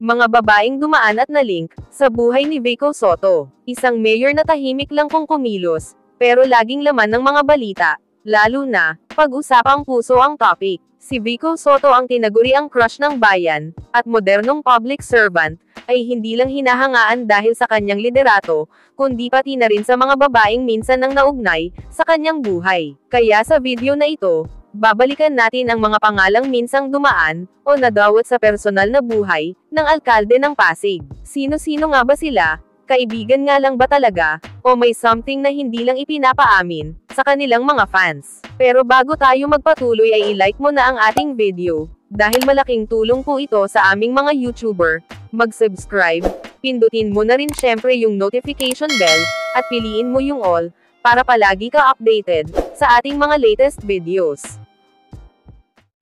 Mga babaeng dumaan at nalink sa buhay ni Vico Sotto. Isang mayor na tahimik lang kung kumilos, pero laging laman ng mga balita, lalo na pag-usapang puso ang topic. Si Vico Sotto ang tinaguriang crush ng bayan, at modernong public servant, ay hindi lang hinahangaan dahil sa kanyang liderato, kundi pati na rin sa mga babaeng minsan nang naugnay sa kanyang buhay. Kaya sa video na ito, babalikan natin ang mga pangalang minsang dumaan o nadawat sa personal na buhay ng alkalde ng Pasig. Sino-sino nga ba sila? Kaibigan nga lang ba talaga, o may something na hindi lang ipinapaamin sa kanilang mga fans? Pero bago tayo magpatuloy ay i-like mo na ang ating video, dahil malaking tulong po ito sa aming mga YouTuber. Mag-subscribe, pindutin mo na rin syempre yung notification bell, at piliin mo yung all, para palagi ka updated sa ating mga latest videos.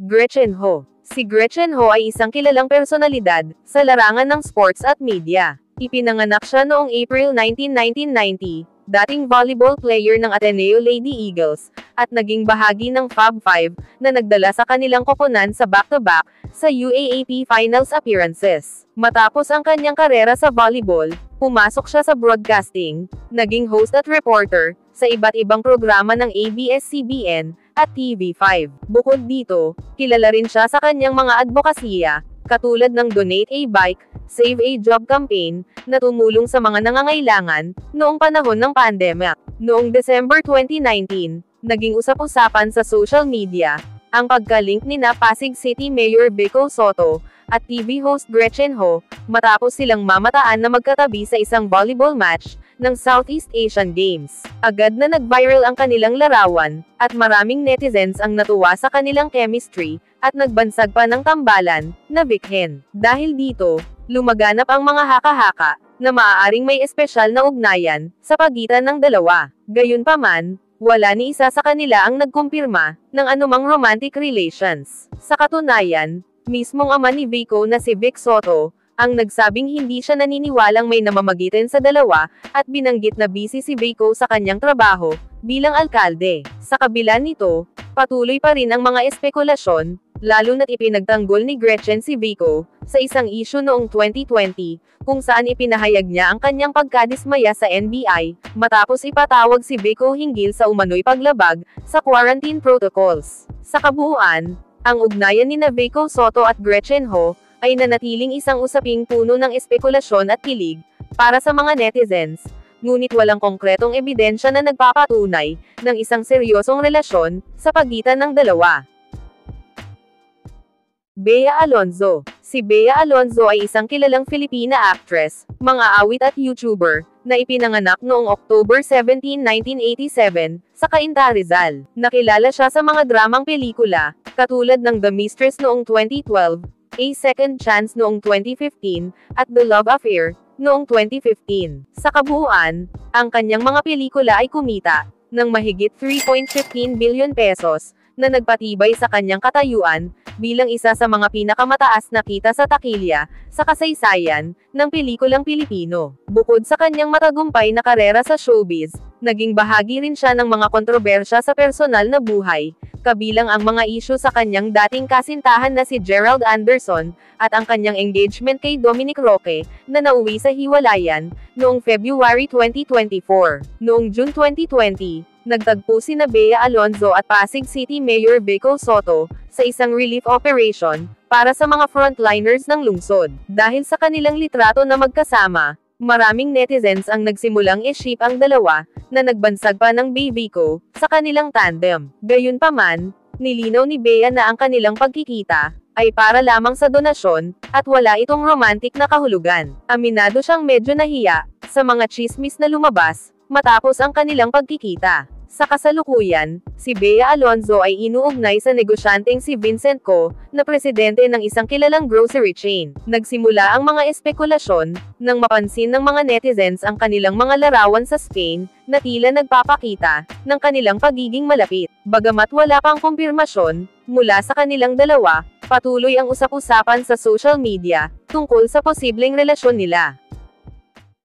Gretchen Ho. Si Gretchen Ho ay isang kilalang personalidad sa larangan ng sports at media. Ipinanganak siya noong April 19, 1990, dating volleyball player ng Ateneo Lady Eagles, at naging bahagi ng Fab Five, na nagdala sa kanilang koponan sa back-to-back sa UAAP Finals appearances. Matapos ang kanyang karera sa volleyball, pumasok siya sa broadcasting, naging host at reporter, sa iba't ibang programa ng ABS-CBN, at TV5. Bukod dito, kilala rin siya sa kanyang mga advokasya, katulad ng Donate a Bike, Save a Job campaign, na tumulong sa mga nangangailangan, noong panahon ng pandemya. Noong December 2019, naging usap-usapan sa social media, ang pagka-link ni Pasig City Mayor Vico Sotto, at TV host Gretchen Ho, matapos silang mamataan na magkatabi sa isang volleyball match, ng Southeast Asian Games. Agad na nag-viral ang kanilang larawan, at maraming netizens ang natuwa sa kanilang chemistry, at nagbansag pa ng tambalan, na Vichen. Dahil dito, lumaganap ang mga haka-haka, na maaaring may espesyal na ugnayan, sa pagitan ng dalawa. Gayunpaman, wala ni isa sa kanila ang nagkumpirma, ng anumang romantic relations. Sa katunayan, mismong ama ni Vico na si Vic Sotto, ang nagsabing hindi siya naniniwalang may namamagitan sa dalawa, at binanggit na busy si Vico sa kanyang trabaho, bilang alkalde. Sa kabila nito, patuloy pa rin ang mga espekulasyon, lalo na't ipinagtanggol ni Gretchen si Vico, sa isang issue noong 2020, kung saan ipinahayag niya ang kanyang pagkadismaya sa NBI, matapos ipatawag si Vico hinggil sa umano'y paglabag, sa quarantine protocols. Sa kabuuan, ang ugnayan ni Vico Sotto at Gretchen Ho, ay nanatiling isang usaping puno ng espekulasyon at kilig, para sa mga netizens, ngunit walang konkretong ebidensya na nagpapatunay, ng isang seryosong relasyon, sa pagitan ng dalawa. Bea Alonzo. Si Bea Alonzo ay isang kilalang Filipina actress, mang-aawit at YouTuber, na ipinanganak noong October 17, 1987, sa Cainta, Rizal. Nakilala siya sa mga dramang pelikula, katulad ng The Mistress noong 2012, A Second Chance noong 2015, at The Love Affair, noong 2015. Sa kabuuan, ang kanyang mga pelikula ay kumita ng mahigit 3.15 billion pesos, na nagpatibay sa kanyang katayuan, bilang isa sa mga pinakamataas na kita sa takilya, sa kasaysayan, ng pelikulang Pilipino. Bukod sa kanyang matagumpay na karera sa showbiz, naging bahagi rin siya ng mga kontrobersya sa personal na buhay, kabilang ang mga isyu sa kanyang dating kasintahan na si Gerald Anderson, at ang kanyang engagement kay Dominic Roque, na nauwi sa hiwalayan, noong February 2024. Noong June 2020, nagtagpo sina Bea Alonzo at Pasig City Mayor Vico Sotto, sa isang relief operation, para sa mga frontliners ng lungsod. Dahil sa kanilang litrato na magkasama, maraming netizens ang nagsimulang i-ship ang dalawa, na nagbansag pa ng baby ko, sa kanilang tandem. Gayunpaman, nilinaw ni Bea na ang kanilang pagkikita, ay para lamang sa donasyon, at wala itong romantic na kahulugan. Aminado siyang medyo nahiya, sa mga chismis na lumabas, matapos ang kanilang pagkikita. Sa kasalukuyan, si Bea Alonzo ay inuugnay sa negosyanteng si Vincent Co, na presidente ng isang kilalang grocery chain. Nagsimula ang mga espekulasyon, nang mapansin ng mga netizens ang kanilang mga larawan sa Spain, na tila nagpapakita, ng kanilang pagiging malapit. Bagamat wala pang kumpirmasyon, mula sa kanilang dalawa, patuloy ang usap-usapan sa social media, tungkol sa posibleng relasyon nila.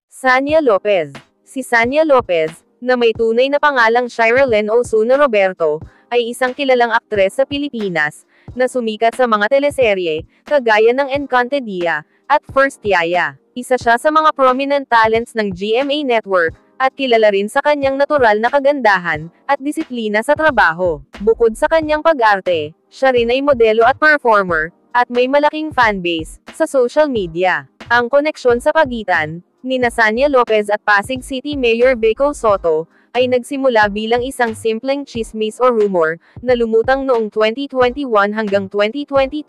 Sania Lopez. Si Sania Lopez, na may tunay na pangalang Shirlene Osuna Roberto, ay isang kilalang aktres sa Pilipinas, na sumikat sa mga teleserye, kagaya ng Encantadilla, at First Yaya. Isa siya sa mga prominent talents ng GMA Network, at kilala rin sa kanyang natural na kagandahan, at disiplina sa trabaho. Bukod sa kanyang pag-arte, siya rin ay modelo at performer, at may malaking fanbase sa social media. Ang koneksyon sa pagitan ni Sanya Lopez at Pasig City Mayor Vico Sotto ay nagsimula bilang isang simpleng chismis o rumor na lumutang noong 2021 hanggang 2022,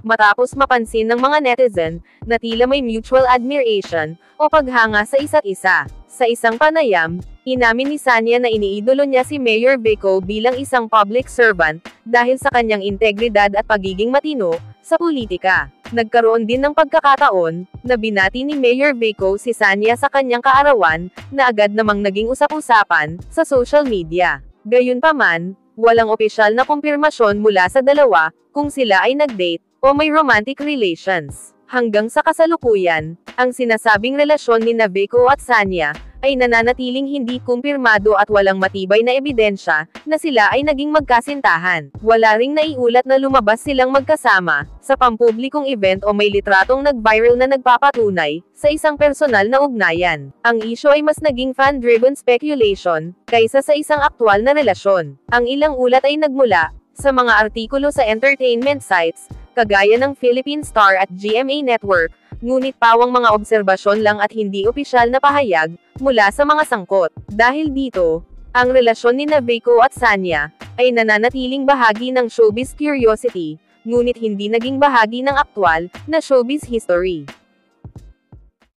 matapos mapansin ng mga netizen na tila may mutual admiration o paghanga sa isa't isa. Sa isang panayam, inamin ni Sanya na iniidolo niya si Mayor Vico bilang isang public servant dahil sa kanyang integridad at pagiging matino sa politika. Nagkaroon din ng pagkakataon na binati ni Mayor Vico si Sanya sa kanyang kaarawan, na agad namang naging usap-usapan sa social media. Gayunpaman, walang opisyal na kumpirmasyon mula sa dalawa kung sila ay nag-date o may romantic relations. Hanggang sa kasalukuyan, ang sinasabing relasyon ni Vico at Sanya ay nananatiling hindi kumpirmado at walang matibay na ebidensya na sila ay naging magkasintahan. Wala ring naiulat na lumabas silang magkasama sa pampublikong event o may litratong nag-viral na nagpapatunay sa isang personal na ugnayan. Ang isyu ay mas naging fan-driven speculation kaysa sa isang aktwal na relasyon. Ang ilang ulat ay nagmula sa mga artikulo sa entertainment sites, kagaya ng Philippine Star at GMA Network, ngunit pawang mga obserbasyon lang at hindi opisyal na pahayag mula sa mga sangkot. Dahil dito, ang relasyon ni Vico at Sanya ay nananatiling bahagi ng showbiz curiosity, ngunit hindi naging bahagi ng aktwal na showbiz history.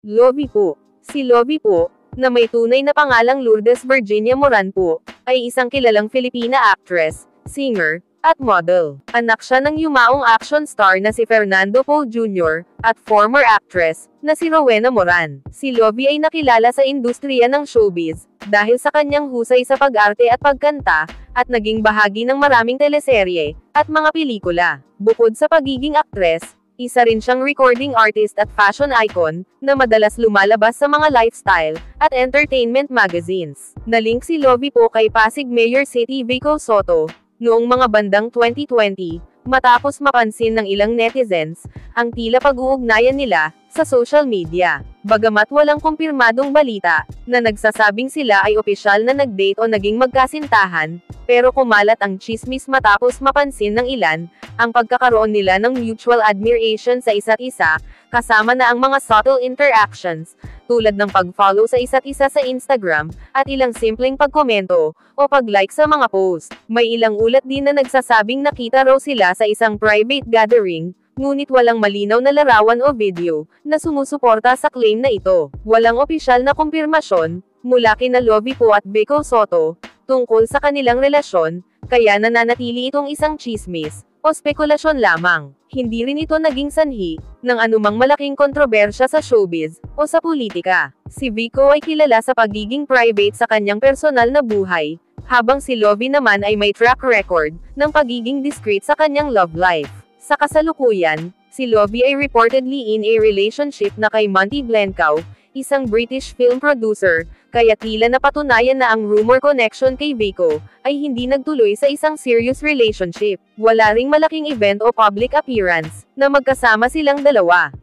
Lovie po. Si Lovie po, na may tunay na pangalang Lourdes Virginia Moran po, ay isang kilalang Filipina actress, singer, at model. Anak siya ng yumaong action star na si Fernando Poe Jr., at former actress, na si Rowena Moran. Si Lovie ay nakilala sa industriya ng showbiz, dahil sa kanyang husay sa pag-arte at pagkanta, at naging bahagi ng maraming teleserye, at mga pelikula. Bukod sa pagiging actress, isa rin siyang recording artist at fashion icon, na madalas lumalabas sa mga lifestyle, at entertainment magazines. Nalink si Lovie po kay Pasig Mayor City Vico Sotto noong mga bandang 2020, matapos mapansin ng ilang netizens ang tila pag-uugnayan nila sa social media. Bagamat walang kumpirmadong balita na nagsasabing sila ay opisyal na nag-date o naging magkasintahan, pero kumalat ang chismis matapos mapansin ng ilan ang pagkakaroon nila ng mutual admiration sa isa't isa, kasama na ang mga subtle interactions, tulad ng pag-follow sa isa't isa sa Instagram, at ilang simpleng pagkomento o pag-like sa mga post. May ilang ulat din na nagsasabing nakita raw sila sa isang private gathering, ngunit walang malinaw na larawan o video na sumusuporta sa claim na ito. Walang opisyal na kumpirmasyon mula kina Lovie po at Vico Sotto tungkol sa kanilang relasyon, kaya nananatili itong isang chismis o spekulasyon lamang. Hindi rin ito naging sanhi ng anumang malaking kontrobersya sa showbiz o sa politika. Si Vico ay kilala sa pagiging private sa kanyang personal na buhay, habang si Lovie naman ay may track record ng pagiging discreet sa kanyang love life. Sa kasalukuyan, si Lovie ay reportedly in a relationship na kay Monty Blencowe, isang British film producer, kaya tila napatunayan na ang rumor connection kay Vico ay hindi nagtuloy sa isang serious relationship. Wala ring malaking event o public appearance na magkasama silang dalawa.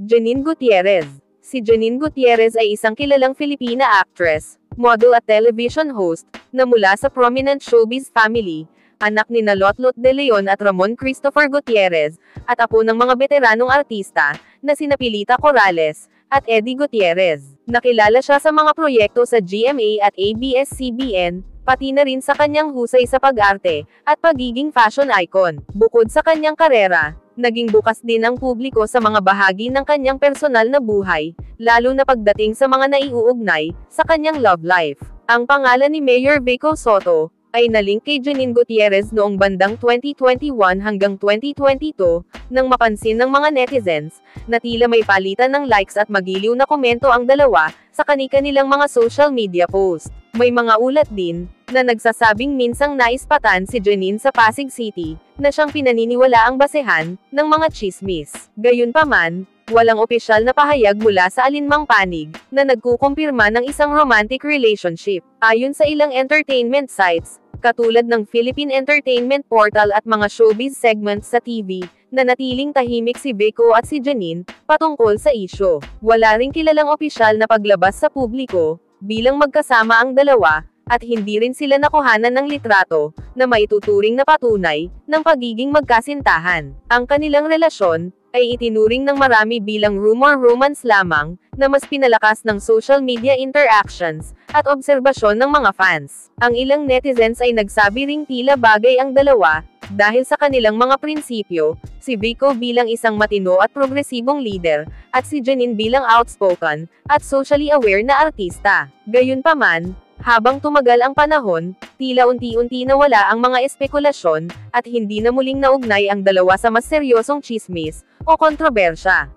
Janine Gutierrez. Si Janine Gutierrez ay isang kilalang Filipina actress, model at television host na mula sa prominent showbiz family, anak ni Lotlot De Leon at Ramon Christopher Gutierrez, at apo ng mga veteranong artista na sina Pilita Corrales at Eddie Gutierrez. Nakilala siya sa mga proyekto sa GMA at ABS-CBN, pati na rin sa kanyang husay sa pag-arte at pagiging fashion icon. Bukod sa kanyang karera, naging bukas din ang publiko sa mga bahagi ng kanyang personal na buhay, lalo na pagdating sa mga naiuugnay sa kanyang love life. Ang pangalan ni Mayor Vico Sotto ay nalink kay Janine Gutierrez noong bandang 2021 hanggang 2022, nang mapansin ng mga netizens na tila may palitan ng likes at magiliw na komento ang dalawa sa kani-kanilang mga social media post. May mga ulat din na nagsasabing minsang naispatan si Janine sa Pasig City na siyang pinaniniwalaang basehan ng mga chismis. Gayunpaman, walang opisyal na pahayag mula sa alinmang panig na nagkukumpirma ng isang romantic relationship. Ayon sa ilang entertainment sites, katulad ng Philippine Entertainment Portal at mga showbiz segments sa TV, nanatiling tahimik si Vico at si Janine, patungkol sa isyu. Wala ring kilalang opisyal na paglabas sa publiko, bilang magkasama ang dalawa, at hindi rin sila nakuhanan ng litrato, na maituturing na patunay, ng pagiging magkasintahan. Ang kanilang relasyon, ay itinuring ng marami bilang rumor romance lamang, na mas pinalakas ng social media interactions, at obserbasyon ng mga fans. Ang ilang netizens ay nagsabi ring tila bagay ang dalawa, dahil sa kanilang mga prinsipyo, si Vico bilang isang matino at progresibong leader, at si Janine bilang outspoken, at socially aware na artista. Gayunpaman, habang tumagal ang panahon, tila unti-unti nawala ang mga espekulasyon, at hindi na muling naugnay ang dalawa sa mas seryosong tsismis, o kontrobersya.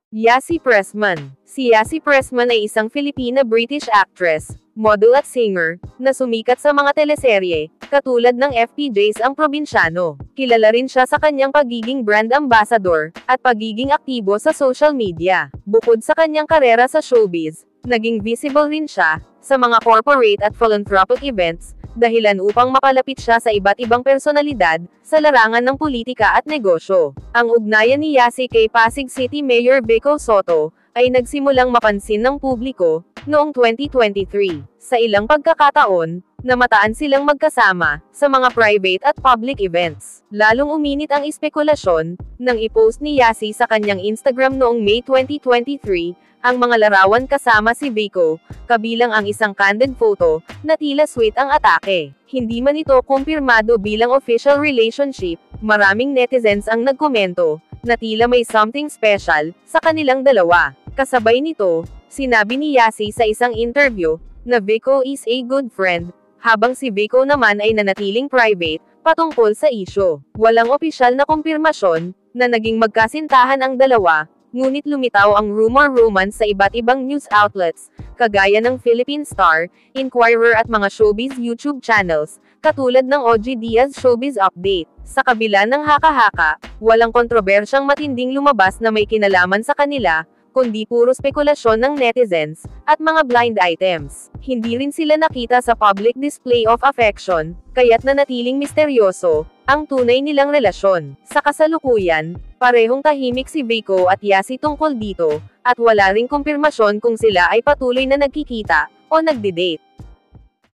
Yasi Pressman. Si Yasi Pressman ay isang Filipina-British actress, model at singer, na sumikat sa mga teleserye, katulad ng FPJ's Ang Probinsyano. Kilala rin siya sa kanyang pagiging brand ambassador, at pagiging aktibo sa social media. Bukod sa kanyang karera sa showbiz, naging visible rin siya, sa mga corporate at philanthropic events, dahilan upang mapalapit siya sa iba't ibang personalidad, sa larangan ng politika at negosyo. Ang ugnayan ni Yasi kay Pasig City Mayor Vico Sotto, ay nagsimulang mapansin ng publiko, noong 2023. Sa ilang pagkakataon, namataan silang magkasama, sa mga private at public events. Lalong uminit ang espekulasyon, nang i-post ni Yasi sa kanyang Instagram noong May 2023, ang mga larawan kasama si Vico, kabilang ang isang candid photo, na tila sweet ang atake. Hindi man ito kumpirmado bilang official relationship, maraming netizens ang nagkomento, na tila may something special, sa kanilang dalawa. Kasabay nito, sinabi ni Yasi sa isang interview, na Vico is a good friend, habang si Vico naman ay nanatiling private, patungkol sa isyu. Walang opisyal na kumpirmasyon, na naging magkasintahan ang dalawa, ngunit lumitaw ang rumor romance sa iba't ibang news outlets, kagaya ng Philippine Star, Inquirer at mga showbiz YouTube channels, katulad ng OG Diaz Showbiz Update. Sa kabila ng haka-haka, walang kontrobersyang matinding lumabas na may kinalaman sa kanila, kundi puro spekulasyon ng netizens, at mga blind items. Hindi rin sila nakita sa public display of affection, kaya't nanatiling misteryoso, ang tunay nilang relasyon. Sa kasalukuyan, parehong tahimik si Vico at Yasi tungkol dito, at wala ring kumpirmasyon kung sila ay patuloy na nagkikita, o nagdi-date.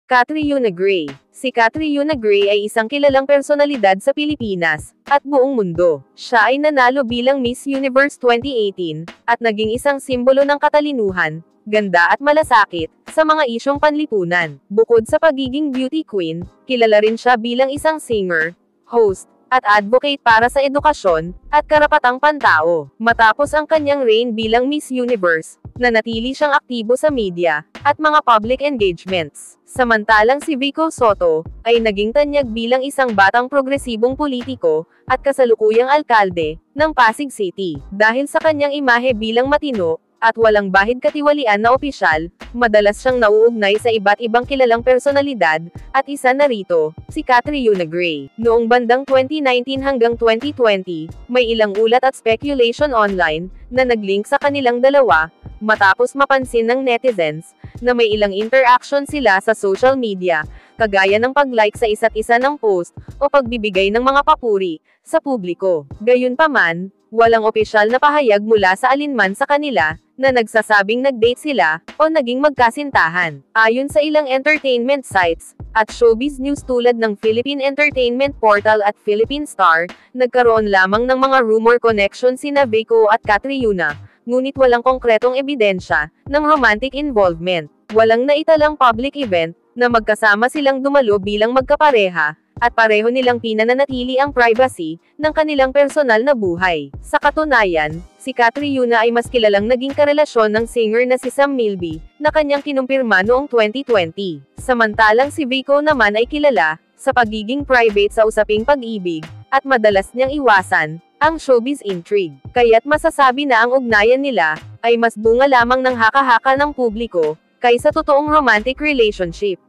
Catriona Gray. Si Catriona Gray ay isang kilalang personalidad sa Pilipinas, at buong mundo. Siya ay nanalo bilang Miss Universe 2018, at naging isang simbolo ng katalinuhan, ganda at malasakit, sa mga isyong panlipunan. Bukod sa pagiging beauty queen, kilala rin siya bilang isang singer, host, at advocate para sa edukasyon, at karapatang pantao. Matapos ang kanyang reign bilang Miss Universe, nanatili siyang aktibo sa media, at mga public engagements. Samantalang si Vico Sotto, ay naging tanyag bilang isang batang progresibong politiko, at kasalukuyang alkalde, ng Pasig City. Dahil sa kanyang imahe bilang matino, at walang bahid katiwalian na opisyal, madalas siyang nauugnay sa iba't ibang kilalang personalidad, at isa na rito, si Catriona Gray. Noong bandang 2019 hanggang 2020, may ilang ulat at speculation online, na naglink sa kanilang dalawa, matapos mapansin ng netizens, na may ilang interaction sila sa social media, kagaya ng pag-like sa isa't isa ng post, o pagbibigay ng mga papuri, sa publiko. Gayunpaman, walang opisyal na pahayag mula sa alinman sa kanila, na nagsasabing nag-date sila, o naging magkasintahan. Ayon sa ilang entertainment sites, at showbiz news tulad ng Philippine Entertainment Portal at Philippine Star, nagkaroon lamang ng mga rumor connection sina Vico at Catriona, ngunit walang konkretong ebidensya, ng romantic involvement. Walang naitalang public event, na magkasama silang dumalo bilang magkapareha, at pareho nilang pinananatili ang privacy, ng kanilang personal na buhay. Sa katunayan, si Catriona ay mas kilalang naging karelasyon ng singer na si Sam Milby, na kanyang kinumpirma noong 2020. Samantalang si Vico naman ay kilala, sa pagiging private sa usaping pag-ibig, at madalas niyang iwasan, ang showbiz intrigue. Kaya't masasabi na ang ugnayan nila, ay mas bunga lamang ng haka-haka ng publiko, kaysa totoong romantic relationship.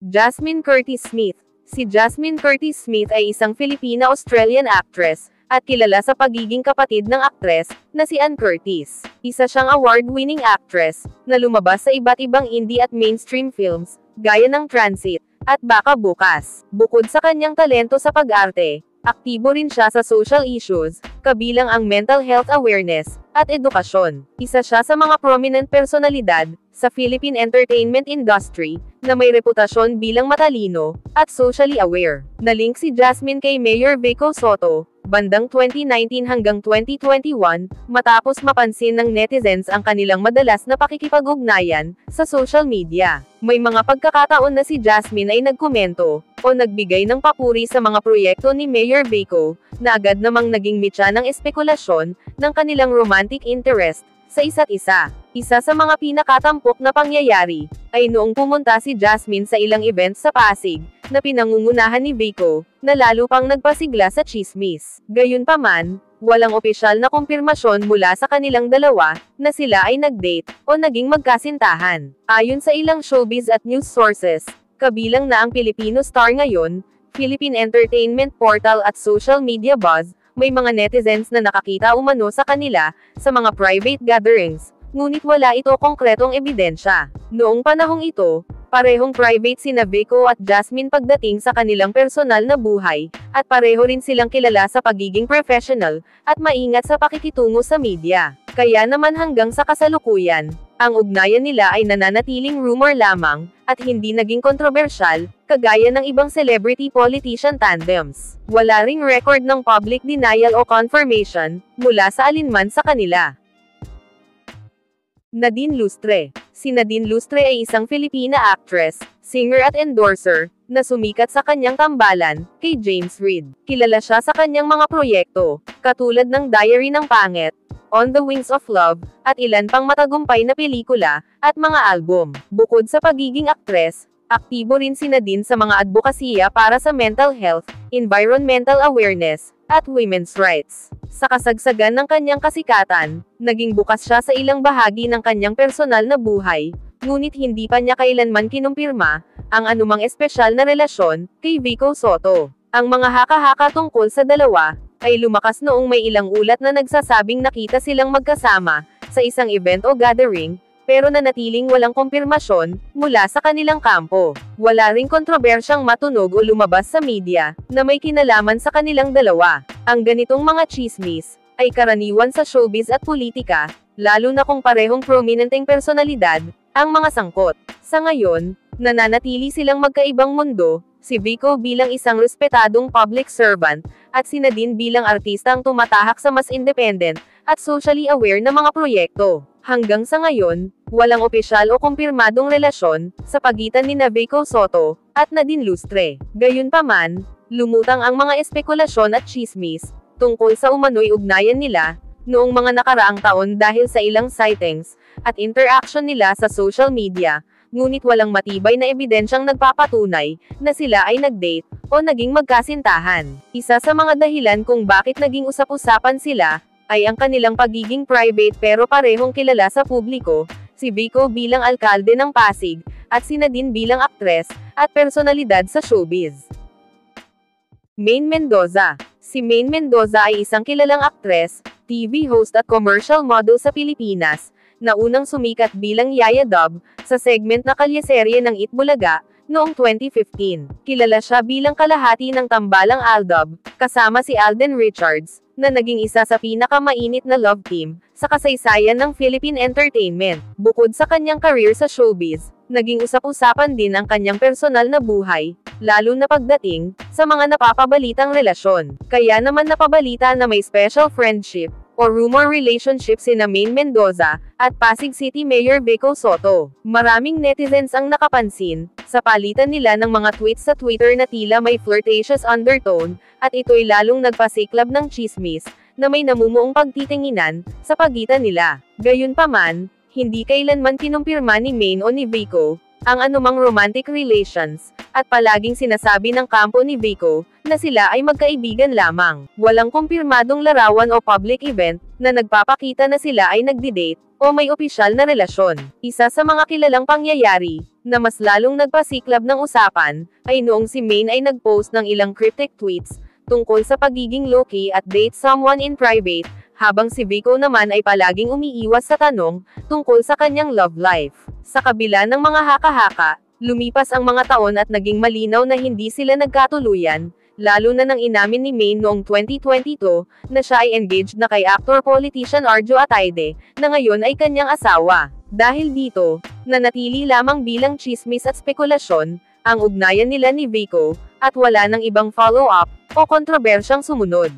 Jasmine Curtis Smith. Si Jasmine Curtis Smith ay isang Filipina-Australian actress, at kilala sa pagiging kapatid ng aktres, na si Ann Curtis. Isa siyang award-winning actress, na lumabas sa iba't ibang indie at mainstream films, gaya ng Transit, at Baka Bukas. Bukod sa kanyang talento sa pag-arte, aktibo rin siya sa social issues, kabilang ang mental health awareness, at edukasyon. Isa siya sa mga prominent personalidad, sa Philippine entertainment industry, na may reputasyon bilang matalino, at socially aware. Nalink si Jasmine kay Mayor Vico Sotto, bandang 2019 hanggang 2021, matapos mapansin ng netizens ang kanilang madalas na pakikipag-ugnayan, sa social media. May mga pagkakataon na si Jasmine ay nagkomento, o nagbigay ng papuri sa mga proyekto ni Mayor Vico, na agad namang naging mitya ng espekulasyon, ng kanilang romantic interest, sa isa't isa. Isa sa mga pinakatampok na pangyayari, ay noong pumunta si Jasmine sa ilang events sa Pasig, na pinangungunahan ni Vico, na lalo pang nagpasigla sa tsismis. Gayunpaman, walang opisyal na kumpirmasyon mula sa kanilang dalawa, na sila ay nag-date, o naging magkasintahan. Ayon sa ilang showbiz at news sources, kabilang na ang Pilipino Star Ngayon, Philippine Entertainment Portal at social media buzz, may mga netizens na nakakita umano sa kanila, sa mga private gatherings, ngunit wala ito konkretong ebidensya. Noong panahong ito, parehong private sina Vico at Jasmine pagdating sa kanilang personal na buhay, at pareho rin silang kilala sa pagiging professional, at maingat sa pakikitungo sa media. Kaya naman hanggang sa kasalukuyan, ang ugnayan nila ay nananatiling rumor lamang, at hindi naging kontrobersyal, kagaya ng ibang celebrity-politician tandems. Wala ring record ng public denial o confirmation, mula sa alinman sa kanila. Nadine Lustre. Si Nadine Lustre ay isang Filipina actress, singer at endorser, na sumikat sa kanyang tambalan, kay James Reid. Kilala siya sa kanyang mga proyekto, katulad ng Diary ng Pangit, On the Wings of Love, at ilan pang matagumpay na pelikula, at mga album. Bukod sa pagiging aktres, aktibo rin si Nadine sa mga advokasya para sa mental health, environmental awareness, at women's rights. Sa kasagsagan ng kanyang kasikatan, naging bukas siya sa ilang bahagi ng kanyang personal na buhay, ngunit hindi pa niya kailanman kinumpirma, ang anumang espesyal na relasyon, kay Vico Sotto. Ang mga haka-haka tungkol sa dalawa, ay lumakas noong may ilang ulat na nagsasabing nakita silang magkasama, sa isang event o gathering, pero nanatiling walang kumpirmasyon, mula sa kanilang kampo. Wala ring kontrobersyang matunog o lumabas sa media, na may kinalaman sa kanilang dalawa. Ang ganitong mga tsismis, ay karaniwan sa showbiz at politika, lalo na kung parehong prominenteng personalidad, ang mga sangkot. Sa ngayon, nananatili silang magkaibang mundo, si Vico bilang isang respetadong public servant, at si Nadine bilang artista ang tumatahak sa mas independent, at socially aware na mga proyekto. Hanggang sa ngayon, walang opisyal o kumpirmadong relasyon, sa pagitan ni Vico Sotto, at Nadine Lustre. Gayunpaman, lumutang ang mga espekulasyon at tsismis, tungkol sa umano'y ugnayan nila, noong mga nakaraang taon dahil sa ilang sightings, at interaction nila sa social media, ngunit walang matibay na ebidensyang nagpapatunay, na sila ay nag-date, o naging magkasintahan. Isa sa mga dahilan kung bakit naging usap-usapan sila, ay ang kanilang pagiging private pero parehong kilala sa publiko, si Vico bilang alkalde ng Pasig, at si Nadine bilang aktres, at personalidad sa showbiz. Maine Mendoza. Si Maine Mendoza ay isang kilalang aktres, TV host at commercial model sa Pilipinas, na unang sumikat bilang Yaya Dub, sa segment na kalyeserye ng Itbulaga, noong 2015. Kilala siya bilang kalahati ng tambalang Aldub, kasama si Alden Richards, na naging isa sa pinakamainit na love team, sa kasaysayan ng Philippine entertainment. Bukod sa kanyang career sa showbiz, naging usap-usapan din ang kanyang personal na buhay, lalo na pagdating, sa mga napapabalitang relasyon. Kaya naman napabalita na may special friendship, o rumor relationship sina Maine Mendoza, at Pasig City Mayor Vico Sotto. Maraming netizens ang nakapansin, sa palitan nila ng mga tweets sa Twitter na tila may flirtatious undertone, at ito'y lalong nagpasiklab ng tsismis, na may namumuong pagtitinginan, sa pagitan nila. Gayunpaman, hindi kailanman kinumpirma ni Maine o ni Vico, ang anumang romantic relations, at palaging sinasabi ng kampo ni Vico, na sila ay magkaibigan lamang. Walang kumpirmadong larawan o public event, na nagpapakita na sila ay nagdi-date, o may opisyal na relasyon. Isa sa mga kilalang pangyayari, na mas lalong nagpasiklab ng usapan, ay noong si Maine ay nag-post ng ilang cryptic tweets, tungkol sa pagiging low-key at date someone in private, habang si Vico naman ay palaging umiiwas sa tanong, tungkol sa kanyang love life. Sa kabila ng mga haka-haka, Lumipas ang mga taon at naging malinaw na hindi sila nagkatuluyan, lalo na nang inamin ni Maine noong 2022, na siya ay engaged na kay actor-politician Arjo Ataide, na ngayon ay kanyang asawa. Dahil dito, nanatili lamang bilang tsismis at spekulasyon, ang ugnayan nila ni Vico, at wala nang ibang follow-up, o kontrobersyang sumunod.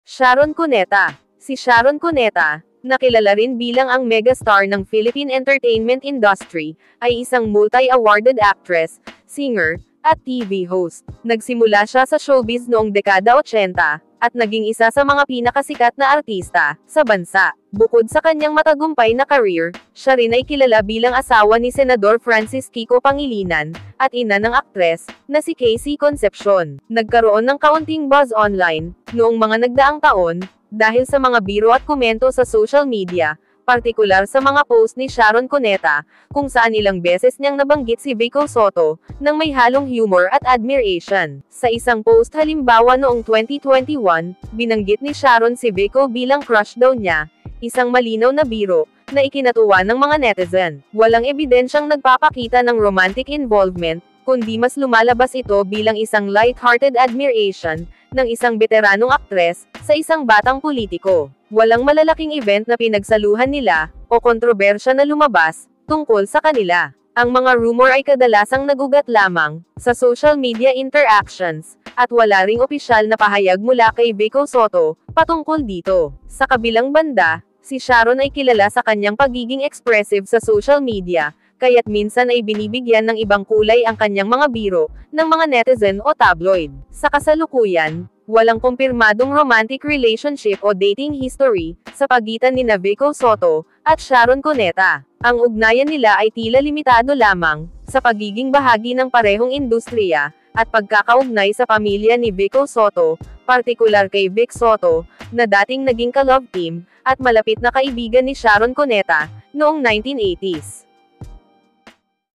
Sharon Cuneta. Si Sharon Cuneta, na kilala rin bilang ang megastar ng Philippine entertainment industry, ay isang multi-awarded actress, singer, at TV host. Nagsimula siya sa showbiz noong dekada 80, at naging isa sa mga pinakasikat na artista sa bansa. Bukod sa kanyang matagumpay na career, siya rin ay kilala bilang asawa ni Senador Francis Kiko Pangilinan, at ina ng aktres, na si Casey Concepcion. Nagkaroon ng kaunting buzz online, noong mga nagdaang taon, dahil sa mga biro at komento sa social media, partikular sa mga post ni Sharon Cuneta, kung saan ilang beses niyang nabanggit si Vico Sotto, nang may halong humor at admiration. Sa isang post halimbawa noong 2021, binanggit ni Sharon si Vico bilang crush daw niya, isang malinaw na biro, na ikinatuwa ng mga netizen. Walang ebidensyang nagpapakita ng romantic involvement, kundi mas lumalabas ito bilang isang light-hearted admiration, ng isang veteranong aktres, sa isang batang politiko. Walang malalaking event na pinagsaluhan nila, o kontrobersya na lumabas, tungkol sa kanila. Ang mga rumor ay kadalasang nagugat lamang, sa social media interactions, at wala ring opisyal na pahayag mula kay Vico Sotto, patungkol dito. Sa kabilang banda, si Sharon ay kilala sa kanyang pagiging expressive sa social media, kaya't minsan ay binibigyan ng ibang kulay ang kanyang mga biro, ng mga netizen o tabloid. Sa kasalukuyan, walang kumpirmadong romantic relationship o dating history, sa pagitan ni Vico Sotto, at Sharon Cuneta. Ang ugnayan nila ay tila limitado lamang, sa pagiging bahagi ng parehong industriya, at pagkakaugnay sa pamilya ni Vico Sotto, partikular kay Vic Sotto, na dating naging ka-love team, at malapit na kaibigan ni Sharon Cuneta, noong 1980s.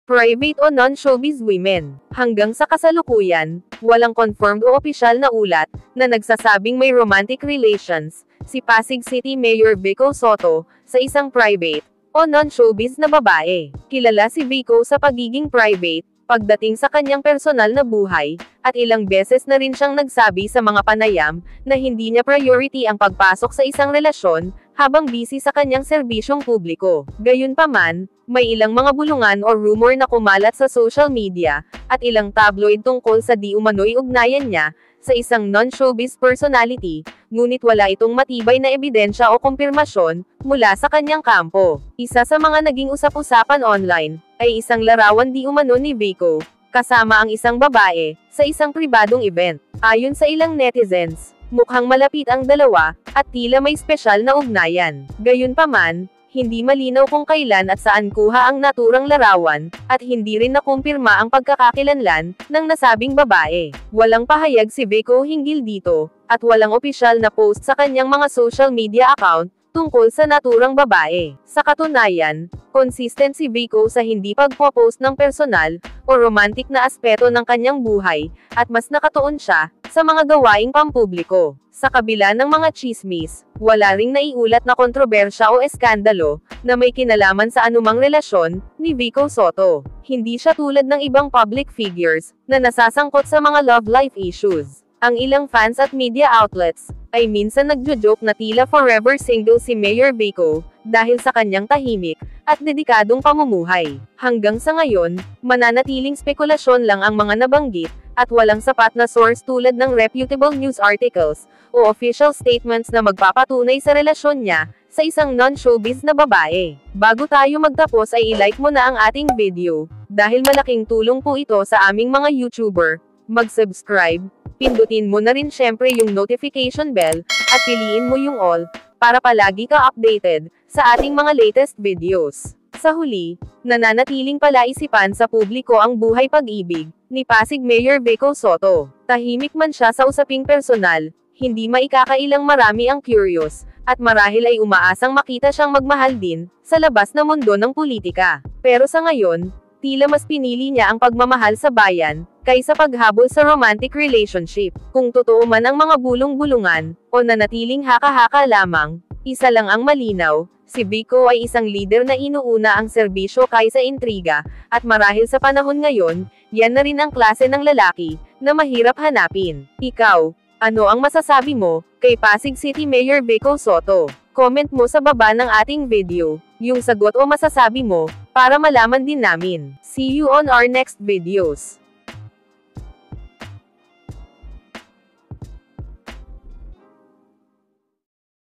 Private o non-showbiz women. Hanggang sa kasalukuyan, walang confirmed o opisyal na ulat, na nagsasabing may romantic relations, si Pasig City Mayor Vico Sotto, sa isang private, o non-showbiz na babae. Kilala si Vico sa pagiging private, pagdating sa kanyang personal na buhay, at ilang beses na rin siyang nagsabi sa mga panayam, na hindi niya priority ang pagpasok sa isang relasyon, habang busy sa kanyang serbisyong publiko. Gayunpaman, may ilang mga bulungan o rumor na kumalat sa social media, at ilang tabloid tungkol sa di umano'y ugnayan niya, sa isang non-showbiz personality, ngunit wala itong matibay na ebidensya o kumpirmasyon, mula sa kanyang kampo. Isa sa mga naging usap-usapan online, ay isang larawan di umano ni Vico, kasama ang isang babae, sa isang pribadong event. Ayon sa ilang netizens, mukhang malapit ang dalawa, at tila may espesyal na ugnayan. Gayunpaman, hindi malinaw kung kailan at saan kuha ang naturang larawan, at hindi rin nakumpirma ang pagkakakilanlan, ng nasabing babae. Walang pahayag si Vico hinggil dito, at walang opisyal na post sa kanyang mga social media account, tungkol sa naturang babae. Sa katunayan, consistent si Vico sa hindi pagpo-post ng personal, o romantic na aspeto ng kanyang buhay, at mas nakatuon siya, sa mga gawaing pampubliko. Sa kabila ng mga chismis, wala ring naiulat na kontrobersya o eskandalo, na may kinalaman sa anumang relasyon, ni Vico Sotto. Hindi siya tulad ng ibang public figures, na nasasangkot sa mga love life issues. Ang ilang fans at media outlets, ay minsan nagjo-joke na tila forever single si Mayor Vico, dahil sa kanyang tahimik, at dedikadong pamumuhay. Hanggang sa ngayon, mananatiling spekulasyon lang ang mga nabanggit, at walang sapat na source tulad ng reputable news articles, o official statements na magpapatunay sa relasyon niya, sa isang non-showbiz na babae. Bago tayo magtapos ay i-like mo na ang ating video, dahil malaking tulong po ito sa aming mga YouTuber. Mag-subscribe, pindutin mo na rin syempre yung notification bell, at piliin mo yung all, para palagi ka updated, sa ating mga latest videos. Sa huli, nananatiling palaisipan sa publiko ang buhay pag-ibig, ni Pasig Mayor Vico Sotto. Tahimik man siya sa usaping personal, hindi maikakailang marami ang curious, at marahil ay umaasang makita siyang magmahal din, sa labas na mundo ng politika. Pero sa ngayon, tila mas pinili niya ang pagmamahal sa bayan, kaysa paghabol sa romantic relationship. Kung totoo man ang mga bulong-bulungan, o nanatiling haka-haka lamang, isa lang ang malinaw, Si Vico ay isang leader na inuuna ang serbisyo kaysa intriga, at marahil sa panahon ngayon, yan na rin ang klase ng lalaki na mahirap hanapin. Ikaw, ano ang masasabi mo kay Pasig City Mayor Vico Sotto? Comment mo sa baba ng ating video yung sagot o masasabi mo para malaman din namin. See you on our next videos.